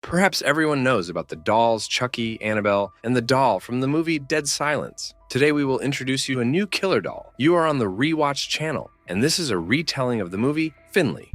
Perhaps everyone knows about the dolls Chucky, Annabelle, and the doll from the movie Dead Silence. Today we will introduce you to a new killer doll. You are on the ReWatch channel, and this is a retelling of the movie Finley.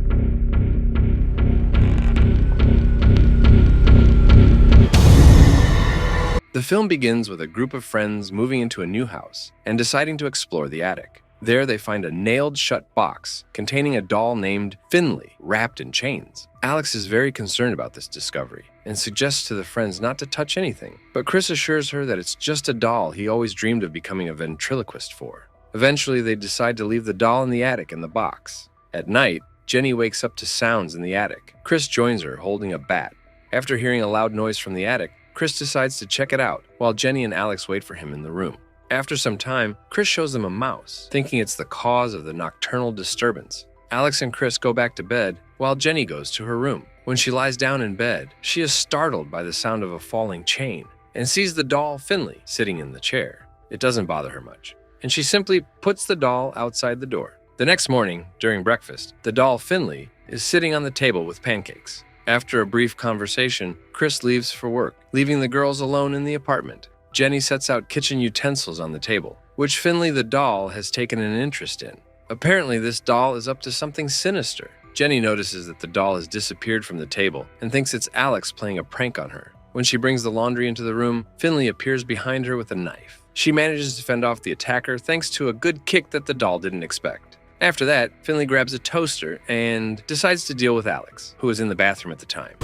The film begins with a group of friends moving into a new house and deciding to explore the attic. There they find a nailed-shut box containing a doll named Finley, wrapped in chains. Alex is very concerned about this discovery and suggests to the friends not to touch anything, but Chris assures her that it's just a doll he always dreamed of becoming a ventriloquist for. Eventually, they decide to leave the doll in the attic in the box. At night, Jenny wakes up to sounds in the attic. Chris joins her, holding a bat. After hearing a loud noise from the attic, Chris decides to check it out, while Jenny and Alex wait for him in the room. After some time, Chris shows them a mouse, thinking it's the cause of the nocturnal disturbance. Alex and Chris go back to bed, while Jenny goes to her room. When she lies down in bed, she is startled by the sound of a falling chain and sees the doll Finley sitting in the chair. It doesn't bother her much, and she simply puts the doll outside the door. The next morning, during breakfast, the doll Finley is sitting on the table with pancakes. After a brief conversation, Chris leaves for work, leaving the girls alone in the apartment. Jenny sets out kitchen utensils on the table, which Finley the doll has taken an interest in. Apparently, this doll is up to something sinister. Jenny notices that the doll has disappeared from the table and thinks it's Alex playing a prank on her. When she brings the laundry into the room, Finley appears behind her with a knife. She manages to fend off the attacker thanks to a good kick that the doll didn't expect. After that, Finley grabs a toaster and decides to deal with Alex, who is in the bathroom at the time.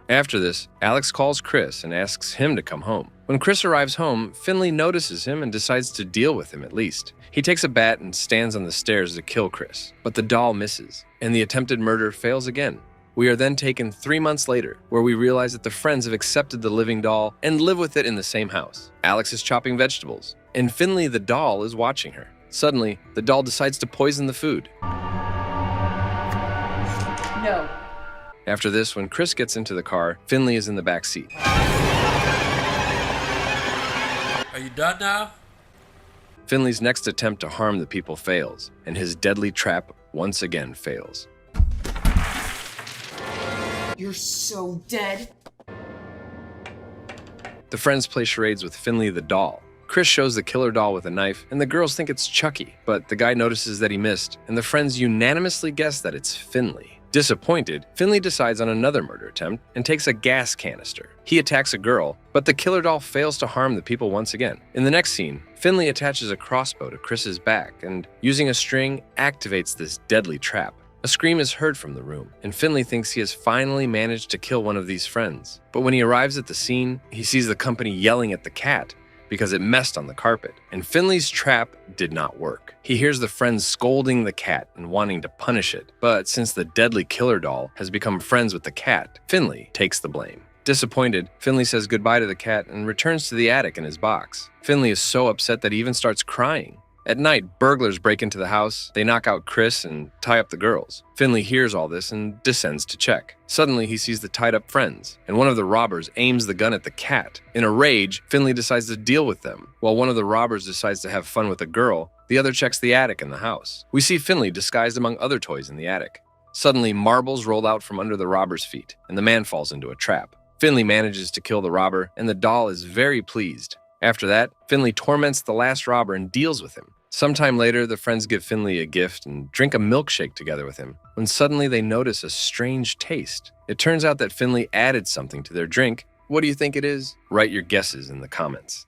After this, Alex calls Chris and asks him to come home. When Chris arrives home, Finley notices him and decides to deal with him at least. He takes a bat and stands on the stairs to kill Chris, but the doll misses, and the attempted murder fails again. We are then taken 3 months later, where we realize that the friends have accepted the living doll and live with it in the same house. Alex is chopping vegetables, and Finley the doll is watching her. Suddenly, the doll decides to poison the food. No. After this, when Chris gets into the car, Finley is in the back seat. Are you done now? Finley's next attempt to harm the people fails, and his deadly trap once again fails. You're so dead. The friends play charades with Finley the doll. Chris shows the killer doll with a knife, and the girls think it's Chucky, but the guy notices that he missed, and the friends unanimously guess that it's Finley. Disappointed, Finley decides on another murder attempt and takes a gas canister. He attacks a girl, but the killer doll fails to harm the people once again. In the next scene, Finley attaches a crossbow to Chris's back and, using a string, activates this deadly trap. A scream is heard from the room, and Finley thinks he has finally managed to kill one of these friends. But when he arrives at the scene, he sees the company yelling at the cat because it messed on the carpet, and Finley's trap did not work. He hears the friends scolding the cat and wanting to punish it, but since the deadly killer doll has become friends with the cat, Finley takes the blame. Disappointed, Finley says goodbye to the cat and returns to the attic in his box. Finley is so upset that he even starts crying. At night, burglars break into the house, they knock out Chris and tie up the girls. Finley hears all this and descends to check. Suddenly, he sees the tied-up friends, and one of the robbers aims the gun at the cat. In a rage, Finley decides to deal with them. While one of the robbers decides to have fun with a girl, the other checks the attic in the house. We see Finley disguised among other toys in the attic. Suddenly, marbles roll out from under the robber's feet, and the man falls into a trap. Finley manages to kill the robber, and the doll is very pleased. After that, Finley torments the last robber and deals with him. Sometime later, the friends give Finley a gift and drink a milkshake together with him, when suddenly they notice a strange taste. It turns out that Finley added something to their drink. What do you think it is? Write your guesses in the comments.